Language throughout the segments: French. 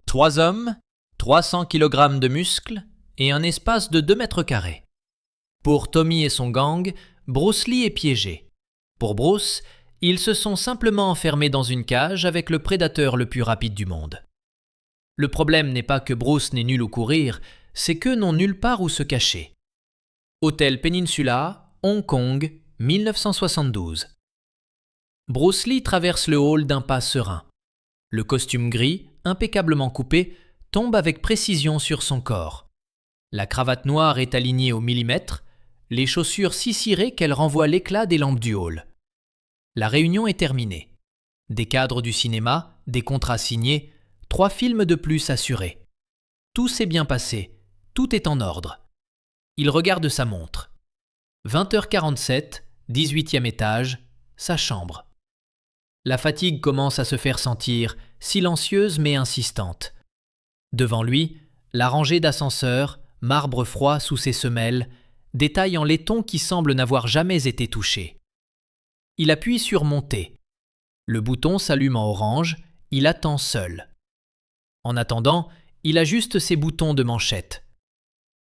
3 hommes, 300 kg de muscles et un espace de 2 mètres carrés. Pour Tommy et son gang, Bruce Lee est piégé. Pour Bruce, ils se sont simplement enfermés dans une cage avec le prédateur le plus rapide du monde. Le problème n'est pas que Bruce n'est nul au courir, c'est qu'eux n'ont nulle part où se cacher. Hôtel Peninsula, Hong Kong, 1972. Bruce Lee traverse le hall d'un pas serein. Le costume gris, impeccablement coupé, tombe avec précision sur son corps. La cravate noire est alignée au millimètre, les chaussures si cirées qu'elles renvoient l'éclat des lampes du hall. La réunion est terminée. Des cadres du cinéma, des contrats signés, 3 films de plus assurés. Tout s'est bien passé, tout est en ordre. Il regarde sa montre. 20h47, 18e étage, sa chambre. La fatigue commence à se faire sentir, silencieuse mais insistante. Devant lui, la rangée d'ascenseurs, marbre froid sous ses semelles, détail en laiton qui semble n'avoir jamais été touché. Il appuie sur monter. Le bouton s'allume en orange, il attend seul. En attendant, il ajuste ses boutons de manchette.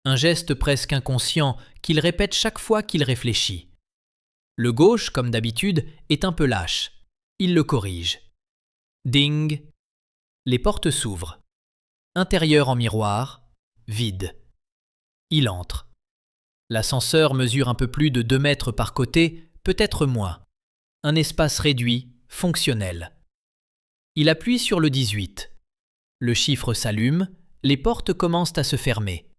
Un geste presque inconscient qu'il répète chaque fois qu'il réfléchit. Le gauche, comme d'habitude, est un peu lâche. Il le corrige. Ding. Les portes s'ouvrent. Intérieur en miroir, vide. Il entre. L'ascenseur mesure un peu plus de 2 mètres par côté, peut-être moins. Un espace réduit, fonctionnel. Il appuie sur le 18. Le chiffre s'allume, les portes commencent à se fermer.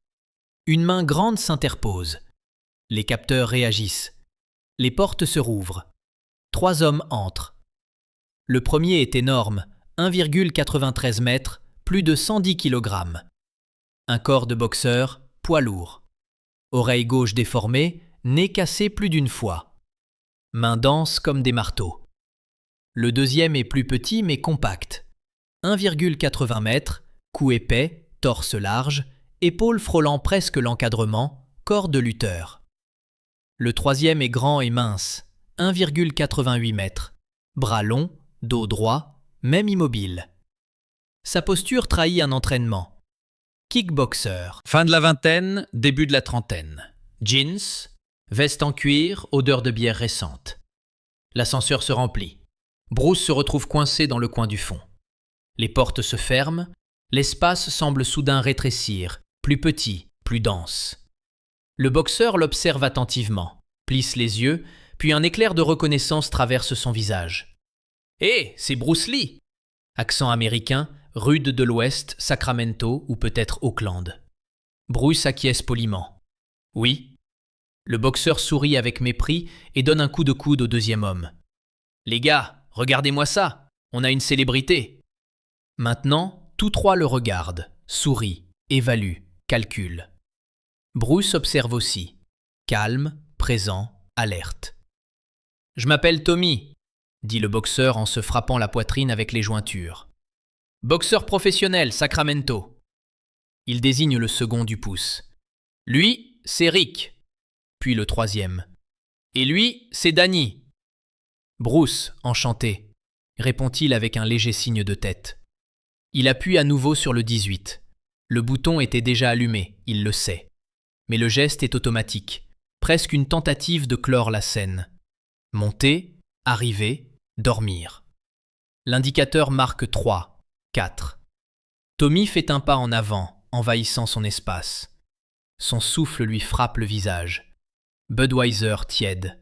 Une main grande s'interpose. Les capteurs réagissent. Les portes se rouvrent. 3 hommes entrent. Le premier est énorme, 1,93 mètres, plus de 110 kg. Un corps de boxeur, poids lourd. Oreille gauche déformée, nez cassé plus d'une fois. Mains denses comme des marteaux. Le deuxième est plus petit mais compact. 1,80 mètres, cou épais, torse large, épaules frôlant presque l'encadrement, corps de lutteur. Le troisième est grand et mince, 1,88 mètres, bras longs, dos droit, même immobile. Sa posture trahit un entraînement. Kickboxer. Fin de la vingtaine, début de la trentaine. Jeans, veste en cuir, odeur de bière récente. L'ascenseur se remplit. Bruce se retrouve coincé dans le coin du fond. Les portes se ferment, l'espace semble soudain rétrécir, plus petit, plus dense. Le boxeur l'observe attentivement, plisse les yeux, puis un éclair de reconnaissance traverse son visage. « Hé, c'est Bruce Lee !» Accent américain, rude de l'Ouest, Sacramento ou peut-être Auckland. Bruce acquiesce poliment. « Oui. » Le boxeur sourit avec mépris et donne un coup de coude au deuxième homme. « Les gars, regardez-moi ça, on a une célébrité !» Maintenant, tous trois le regardent, sourient, évaluent, calculent. Bruce observe aussi. Calme, présent, alerte. « Je m'appelle Tommy », dit le boxeur en se frappant la poitrine avec les jointures. « Boxeur professionnel, Sacramento. » Il désigne le second du pouce. « Lui, c'est Rick. » Puis le troisième. « Et lui, c'est Danny. »« Bruce, enchanté, » répond-il avec un léger signe de tête. Il appuie à nouveau sur le 18. Le bouton était déjà allumé, il le sait. Mais le geste est automatique, presque une tentative de clore la scène. Monter, arriver, dormir. L'indicateur marque 3, 4. Tommy fait un pas en avant, envahissant son espace. Son souffle lui frappe le visage. Budweiser tiède.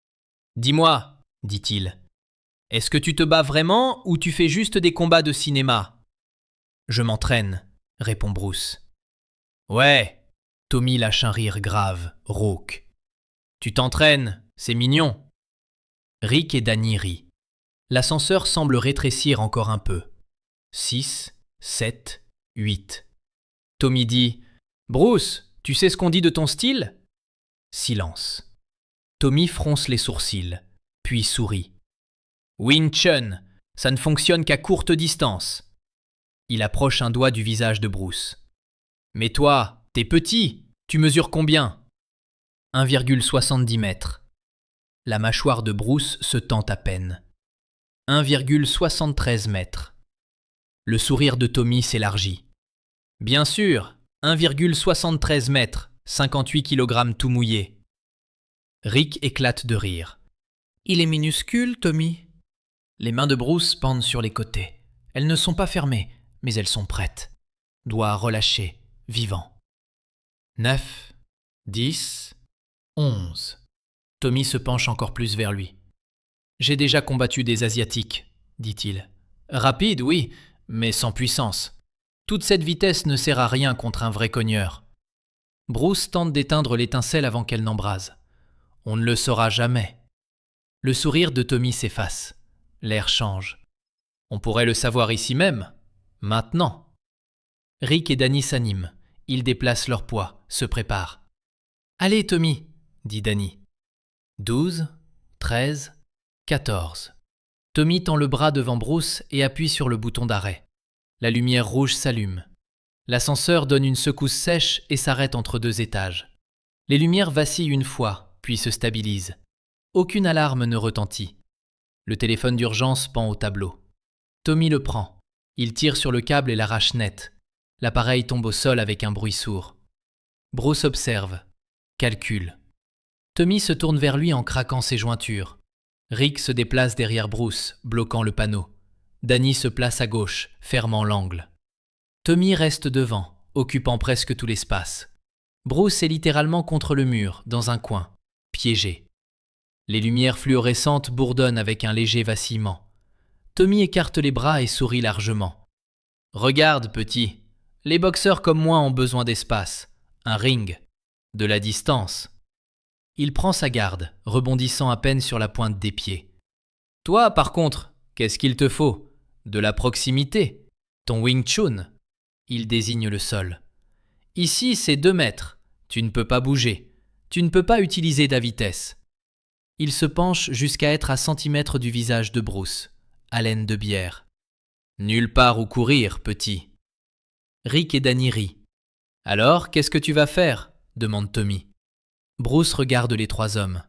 « Dis-moi, » dit-il, « est-ce que tu te bats vraiment ou tu fais juste des combats de cinéma ?»« Je m'entraîne, » répond Bruce. « Ouais. » Tommy lâche un rire grave, rauque. « Tu t'entraînes, c'est mignon. » Rick et Danny rient. L'ascenseur semble rétrécir encore un peu. 6, 7, 8. Tommy dit « Bruce, tu sais ce qu'on dit de ton style ?» Silence. Tommy fronce les sourcils, puis sourit. « Wing Chun, ça ne fonctionne qu'à courte distance. » Il approche un doigt du visage de Bruce. « Mais toi, t'es petit, tu mesures combien ?» 1,70 mètres. La mâchoire de Bruce se tend à peine. 1,73 mètres. Le sourire de Tommy s'élargit. Bien sûr, 1,73 mètres, 58 kg tout mouillé. Rick éclate de rire. Il est minuscule, Tommy. Les mains de Bruce pendent sur les côtés. Elles ne sont pas fermées, mais elles sont prêtes. Doigts relâchés, vivants. 9, 10, 11. Tommy se penche encore plus vers lui. J'ai déjà combattu des Asiatiques, dit-il. Rapide, oui, mais sans puissance. Toute cette vitesse ne sert à rien contre un vrai cogneur. Bruce tente d'éteindre l'étincelle avant qu'elle n'embrase. On ne le saura jamais. Le sourire de Tommy s'efface. L'air change. On pourrait le savoir ici même, maintenant. Rick et Danny s'animent. Ils déplacent leur poids, se préparent. Allez, Tommy, dit Danny. 12, 13, 14. Tommy tend le bras devant Bruce et appuie sur le bouton d'arrêt. La lumière rouge s'allume. L'ascenseur donne une secousse sèche et s'arrête entre 2 étages. Les lumières vacillent une fois, puis se stabilisent. Aucune alarme ne retentit. Le téléphone d'urgence pend au tableau. Tommy le prend. Il tire sur le câble et l'arrache net. L'appareil tombe au sol avec un bruit sourd. Bruce observe, calcule. Tommy se tourne vers lui en craquant ses jointures. Rick se déplace derrière Bruce, bloquant le panneau. Danny se place à gauche, fermant l'angle. Tommy reste devant, occupant presque tout l'espace. Bruce est littéralement contre le mur, dans un coin, piégé. Les lumières fluorescentes bourdonnent avec un léger vacillement. Tommy écarte les bras et sourit largement. « Regarde, petit, les boxeurs comme moi ont besoin d'espace, un ring, de la distance. » Il prend sa garde, rebondissant à peine sur la pointe des pieds. « Toi, par contre, qu'est-ce qu'il te faut? De la proximité, ton Wing Chun. » Il désigne le sol. « Ici, c'est 2 mètres. Tu ne peux pas bouger. Tu ne peux pas utiliser ta vitesse. » Il se penche jusqu'à être à centimètres du visage de Bruce, haleine de bière. « Nulle part où courir, petit. » Rick et Danny rient. « Alors, qu'est-ce que tu vas faire ?» demande Tommy. Bruce regarde les 3 hommes.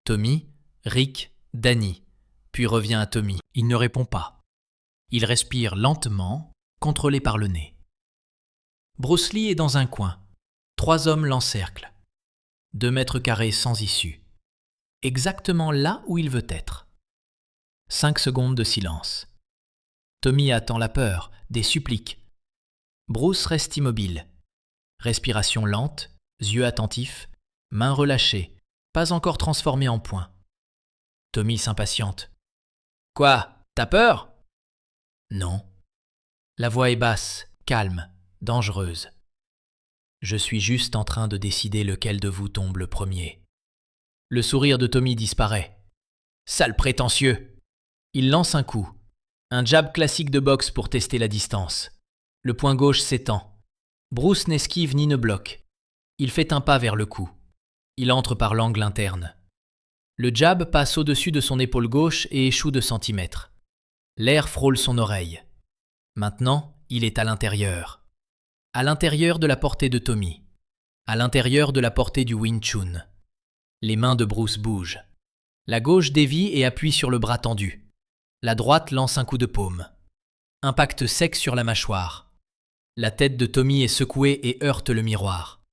Tommy, Rick, Danny, puis revient à Tommy. Il ne répond pas. Il respire lentement, contrôlé par le nez. Bruce Lee est dans un coin. 3 hommes l'encerclent. 2 mètres carrés sans issue. Exactement là où il veut être. 5 secondes de silence. Tommy attend la peur, des suppliques. Bruce reste immobile. Respiration lente, yeux attentifs, mains relâchées, pas encore transformées en poing. Tommy s'impatiente. « Quoi, t'as peur ?» ?»« Non. » La voix est basse, calme, dangereuse. « Je suis juste en train de décider lequel de vous tombe le premier. » Le sourire de Tommy disparaît. « Sale prétentieux !» Il lance un coup. Un jab classique de boxe pour tester la distance. Le poing gauche s'étend. Bruce n'esquive ni ne bloque. Il fait un pas vers le coup. Il entre par l'angle interne. Le jab passe au-dessus de son épaule gauche et échoue de centimètres. L'air frôle son oreille. Maintenant, il est à l'intérieur. À l'intérieur de la portée de Tommy. À l'intérieur de la portée du Wing Chun. Les mains de Bruce bougent. La gauche dévie et appuie sur le bras tendu. La droite lance un coup de paume. Impact sec sur la mâchoire. La tête de Tommy est secouée et heurte le miroir.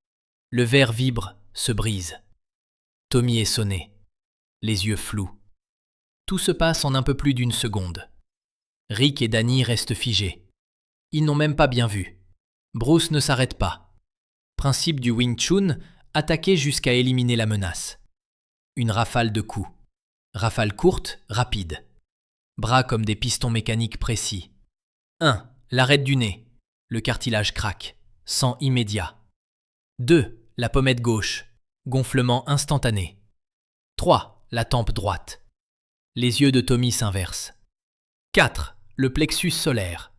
Le verre vibre, se brise. Tommy est sonné. Les yeux flous. Tout se passe en un peu plus d'1 seconde. Rick et Danny restent figés. Ils n'ont même pas bien vu. Bruce ne s'arrête pas. Principe du Wing Chun, attaquer jusqu'à éliminer la menace. Une rafale de coups. Rafale courte, rapide. Bras comme des pistons mécaniques précis. 1. L'arête du nez. Le cartilage craque. Sang immédiat. 2. La pommette gauche. Gonflement instantané. 3. La tempe droite. Les yeux de Tommy s'inversent. 4. Le plexus solaire.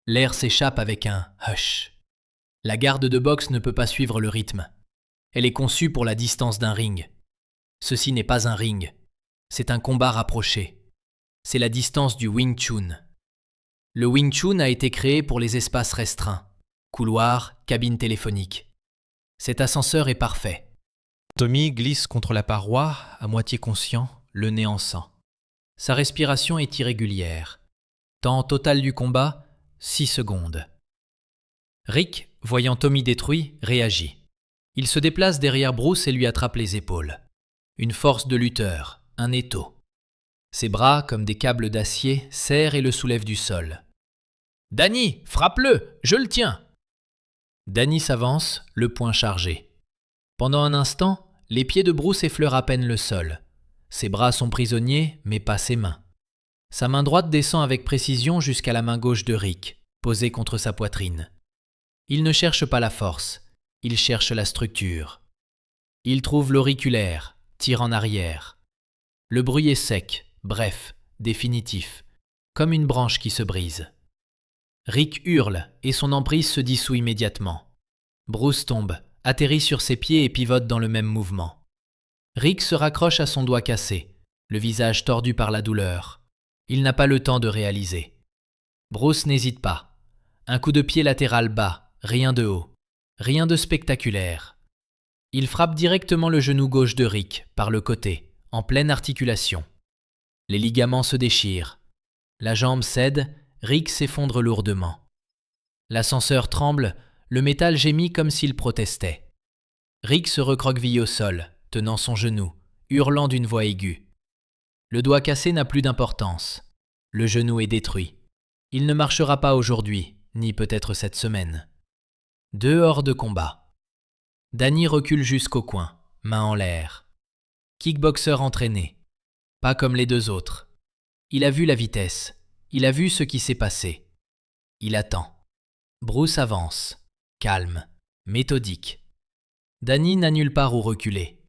L'air s'échappe avec un « hush ». La garde de boxe ne peut pas suivre le rythme. Elle est conçue pour la distance d'un ring. Ceci n'est pas un ring. C'est un combat rapproché. C'est la distance du Wing Chun. Le Wing Chun a été créé pour les espaces restreints. Couloirs, cabines téléphoniques. Cet ascenseur est parfait. Tommy glisse contre la paroi, à moitié conscient, le nez en sang. Sa respiration est irrégulière. Temps total du combat, 6 secondes. Rick, voyant Tommy détruit, réagit. Il se déplace derrière Bruce et lui attrape les épaules. Une force de lutteur, un étau. Ses bras, comme des câbles d'acier, serrent et le soulèvent du sol. « Danny, frappe-le, je le tiens !» Danny s'avance, le poing chargé. Pendant un instant, les pieds de Bruce effleurent à peine le sol. Ses bras sont prisonniers, mais pas ses mains. Sa main droite descend avec précision jusqu'à la main gauche de Rick, posée contre sa poitrine. Il ne cherche pas la force, il cherche la structure. Il trouve l'auriculaire, tire en arrière. Le bruit est sec, bref, définitif, comme une branche qui se brise. Rick hurle et son emprise se dissout immédiatement. Bruce tombe, atterrit sur ses pieds et pivote dans le même mouvement. Rick se raccroche à son doigt cassé, le visage tordu par la douleur. Il n'a pas le temps de réaliser. Bruce n'hésite pas. Un coup de pied latéral bas, rien de haut, rien de spectaculaire. Il frappe directement le genou gauche de Rick, par le côté, en pleine articulation. Les ligaments se déchirent. La jambe cède, Rick s'effondre lourdement. L'ascenseur tremble, le métal gémit comme s'il protestait. Rick se recroqueville au sol, tenant son genou, hurlant d'une voix aiguë. Le doigt cassé n'a plus d'importance. Le genou est détruit. Il ne marchera pas aujourd'hui, ni peut-être cette semaine. Dehors de combat. Danny recule jusqu'au coin, main en l'air. Kickboxer entraîné. Pas comme les deux autres. Il a vu la vitesse. Il a vu ce qui s'est passé. Il attend. Bruce avance. Calme. Méthodique. Danny n'a nulle part où reculer.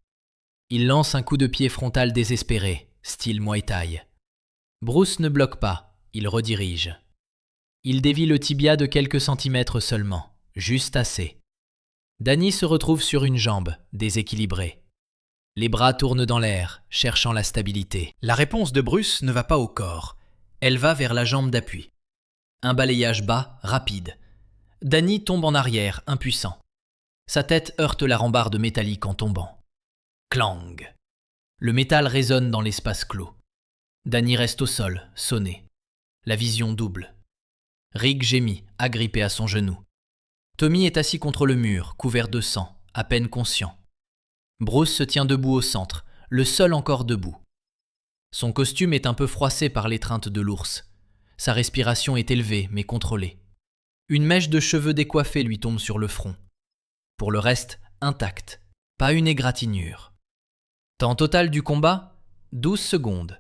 Il lance un coup de pied frontal désespéré, style Muay Thai. Bruce ne bloque pas, il redirige. Il dévie le tibia de quelques centimètres seulement, juste assez. Danny se retrouve sur une jambe, déséquilibrée. Les bras tournent dans l'air, cherchant la stabilité. La réponse de Bruce ne va pas au corps. Elle va vers la jambe d'appui. Un balayage bas, rapide. Danny tombe en arrière, impuissant. Sa tête heurte la rambarde métallique en tombant. Clang. Le métal résonne dans l'espace clos. Danny reste au sol, sonné. La vision double. Rick gémit, agrippé à son genou. Tommy est assis contre le mur, couvert de sang, à peine conscient. Bruce se tient debout au centre, le seul encore debout. Son costume est un peu froissé par l'étreinte de l'ours. Sa respiration est élevée, mais contrôlée. Une mèche de cheveux décoiffés lui tombe sur le front. Pour le reste, intact, pas une égratignure. Temps total du combat, 12 secondes.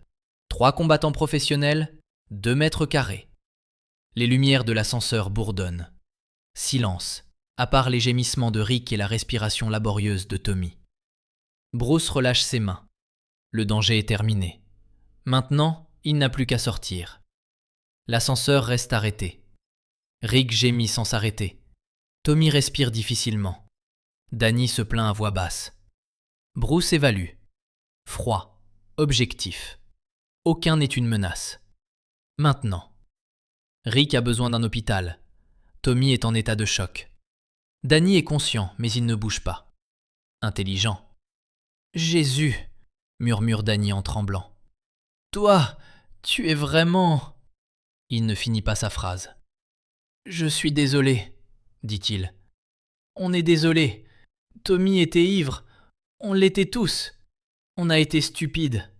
3 combattants professionnels, 2 mètres carrés. Les lumières de l'ascenseur bourdonnent. Silence, à part les gémissements de Rick et la respiration laborieuse de Tommy. Bruce relâche ses mains. Le danger est terminé. Maintenant, il n'a plus qu'à sortir. L'ascenseur reste arrêté. Rick gémit sans s'arrêter. Tommy respire difficilement. Danny se plaint à voix basse. Bruce évalue. Froid, objectif. Aucun n'est une menace. Maintenant. Rick a besoin d'un hôpital. Tommy est en état de choc. Danny est conscient, mais il ne bouge pas. Intelligent. « Jésus !» murmure Danny en tremblant. « Toi, tu es vraiment… » Il ne finit pas sa phrase. « Je suis désolé, » dit-il. « On est désolé. Tommy était ivre. On l'était tous. On a été stupides. »«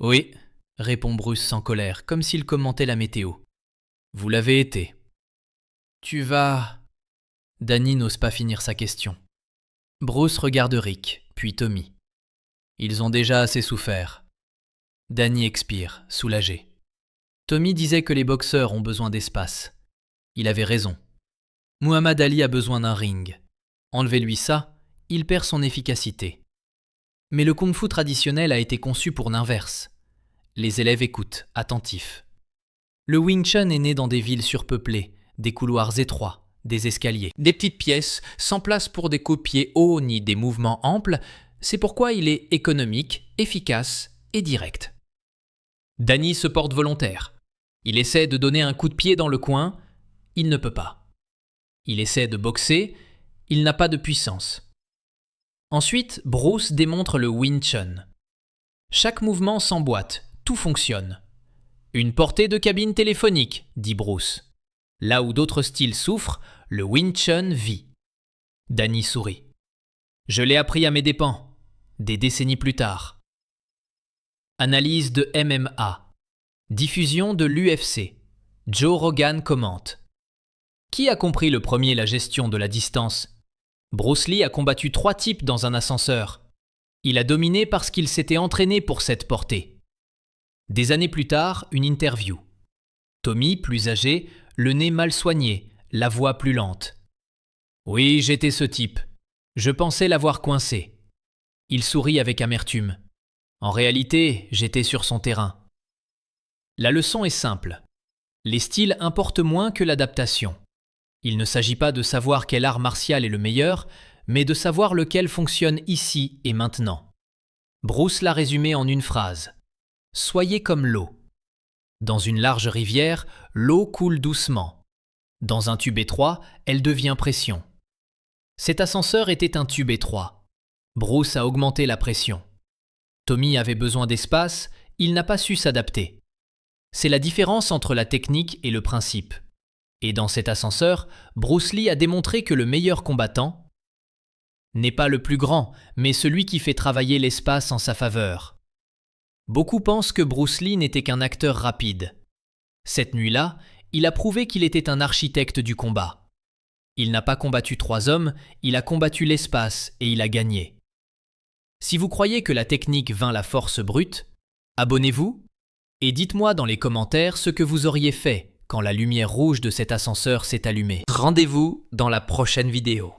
Oui, » répond Bruce sans colère, comme s'il commentait la météo. « Vous l'avez été. »« Tu vas… » Danny n'ose pas finir sa question. Bruce regarde Rick, puis Tommy. Ils ont déjà assez souffert. Danny expire, soulagé. Tommy disait que les boxeurs ont besoin d'espace. Il avait raison. Muhammad Ali a besoin d'un ring. Enlevez-lui ça, il perd son efficacité. Mais le kung-fu traditionnel a été conçu pour l'inverse. Les élèves écoutent, attentifs. Le Wing Chun est né dans des villes surpeuplées, des couloirs étroits, des escaliers, des petites pièces, sans place pour des coups de pied hauts ni des mouvements amples. C'est pourquoi il est économique, efficace et direct. Danny se porte volontaire. Il essaie de donner un coup de pied dans le coin, il ne peut pas. Il essaie de boxer, il n'a pas de puissance. Ensuite, Bruce démontre le Wing Chun. Chaque mouvement s'emboîte, tout fonctionne. Une portée de cabine téléphonique, dit Bruce. Là où d'autres styles souffrent, le Wing Chun vit. Danny sourit. Je l'ai appris à mes dépens, des décennies plus tard. Analyse de MMA. Diffusion de l'UFC. Joe Rogan commente. Qui a compris le premier la gestion de la distance? Bruce Lee a combattu 3 types dans un ascenseur. Il a dominé parce qu'il s'était entraîné pour cette portée. Des années plus tard, une interview. Tommy, plus âgé, le nez mal soigné, la voix plus lente. Oui, j'étais ce type. Je pensais l'avoir coincé. Il sourit avec amertume. En réalité, j'étais sur son terrain. La leçon est simple. Les styles importent moins que l'adaptation. Il ne s'agit pas de savoir quel art martial est le meilleur, mais de savoir lequel fonctionne ici et maintenant. Bruce l'a résumé en une phrase. Soyez comme l'eau. Dans une large rivière, l'eau coule doucement. Dans un tube étroit, elle devient pression. Cet ascenseur était un tube étroit. Bruce a augmenté la pression. Tommy avait besoin d'espace, il n'a pas su s'adapter. C'est la différence entre la technique et le principe. Et dans cet ascenseur, Bruce Lee a démontré que le meilleur combattant n'est pas le plus grand, mais celui qui fait travailler l'espace en sa faveur. Beaucoup pensent que Bruce Lee n'était qu'un acteur rapide. Cette nuit-là, il a prouvé qu'il était un architecte du combat. Il n'a pas combattu 3 hommes, il a combattu l'espace et il a gagné. Si vous croyez que la technique vainc la force brute, abonnez-vous et dites-moi dans les commentaires ce que vous auriez fait quand la lumière rouge de cet ascenseur s'est allumée. Rendez-vous dans la prochaine vidéo.